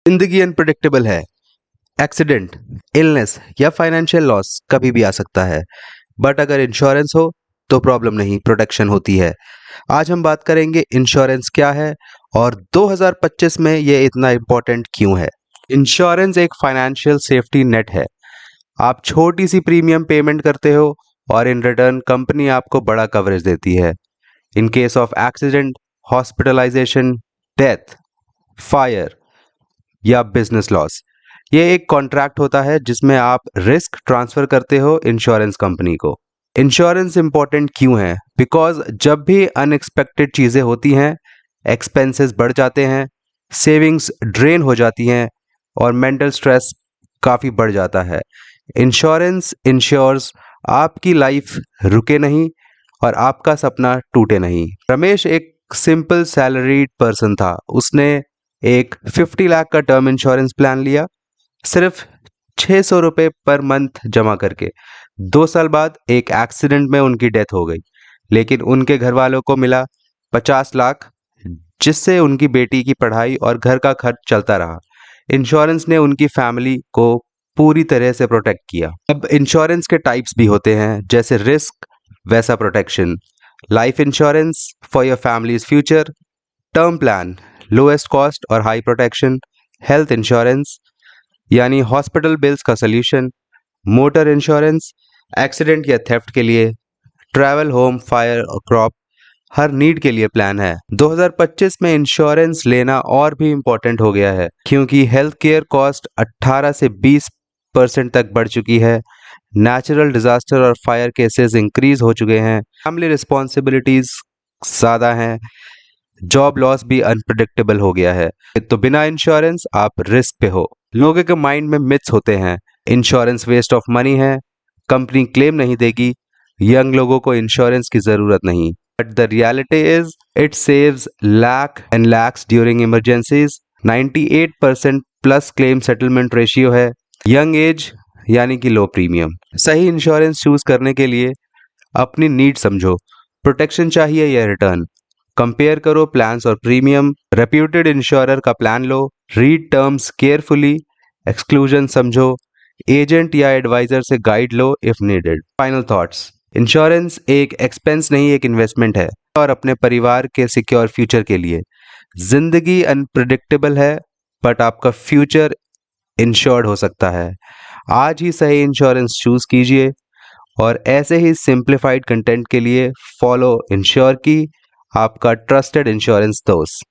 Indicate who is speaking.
Speaker 1: जिंदगी अनप्रिडिक्टेबल है। Accident, illness या फाइनेंशियल लॉस कभी भी आ सकता है, बट अगर इंश्योरेंस हो तो प्रॉब्लम नहीं, प्रोटेक्शन होती है। आज हम बात करेंगे इंश्योरेंस क्या है और 2025 में ये इतना इम्पोर्टेंट क्यों है। इंश्योरेंस एक फाइनेंशियल सेफ्टी नेट है। आप छोटी सी प्रीमियम पेमेंट करते हो और इन रिटर्न कंपनी आपको बड़ा कवरेज देती है। In case of accident, hospitalization, death, fire या बिजनेस लॉस, ये एक कॉन्ट्रैक्ट होता है जिसमें आप रिस्क ट्रांसफर करते हो इंश्योरेंस कंपनी को। इंश्योरेंस इंपॉर्टेंट क्यों है? बिकॉज जब भी अनएक्सपेक्टेड चीज़ें होती हैं, एक्सपेंसेस बढ़ जाते हैं, सेविंग्स ड्रेन हो जाती हैं और मेंटल स्ट्रेस काफ़ी बढ़ जाता है। इंश्योरेंस इंश्योर्स आपकी लाइफ रुके नहीं और आपका सपना टूटे नहीं। रमेश एक सिंपल सैलरीड पर्सन था। उसने एक 50 लाख का टर्म इंश्योरेंस प्लान लिया, सिर्फ 600 रुपये पर मंथ जमा करके। 2 साल बाद एक एक्सीडेंट में उनकी डेथ हो गई, लेकिन उनके घर वालों को मिला 50 लाख, जिससे उनकी बेटी की पढ़ाई और घर का खर्च चलता रहा। इंश्योरेंस ने उनकी फैमिली को पूरी तरह से प्रोटेक्ट किया। अब इंश्योरेंस के टाइप्स भी होते हैं, जैसे रिस्क वैसा protection, life insurance for your families future, term plan lowest cost और हाई प्रोटेक्शन, हेल्थ इंश्योरेंस यानी हॉस्पिटल बिल्स का सोल्यूशन, मोटर इंश्योरेंस एक्सीडेंट या थेफ्ट के लिए, ट्रैवल, होम, फायर और क्रॉप, हर नीड के लिए प्लान है। 2025 में इंश्योरेंस लेना और भी इम्पोर्टेंट हो गया है, क्योंकि हेल्थ केयर कॉस्ट 18 से 20% तक बढ़ चुकी है। नेचुरल डिजास्टर और फायर केसेस इंक्रीज हो चुके हैं। फैमिली रिस्पॉन्सिबिलिटीज ज़्यादा हैं। जॉब लॉस भी अनप्रिडिक्टेबल हो गया है। तो बिना इंश्योरेंस आप रिस्क पे हो। लोगों के माइंड में मिथ्स होते हैं, इंश्योरेंस वेस्ट ऑफ मनी है, कंपनी क्लेम नहीं देगी, यंग लोगों को इंश्योरेंस की ज़रूरत नहीं। But the reality is it saves lakh and lakhs during emergencies. 98% plus claim settlement ratio है। यंग एज यानी कि लो प्रीमियम। सही इंश्योरेंस चूज करने के लिए अपनी नीड समझो, प्रोटेक्शन चाहिए या रिटर्न। कंपेयर करो प्लान्स और प्रीमियम। रेप्यूटेड इंश्योरर का प्लान लो। Read terms carefully. एक्सक्लूजन समझो। एजेंट या एडवाइजर से guide low if needed. Final thoughts, insurance एक एक्सपेंस नहीं, एक इन्वेस्टमेंट है, और अपने परिवार के सिक्योर फ्यूचर के लिए। जिंदगी अनप्रिडिक्टेबल है, बट आपका फ्यूचर इंश्योर्ड हो सकता है। आज ही सही इंश्योरेंस चूज कीजिए और ऐसे ही सिंप्लीफाइड कंटेंट के लिए फॉलो इंश्योर की, आपका ट्रस्टेड इंश्योरेंस दोस्त।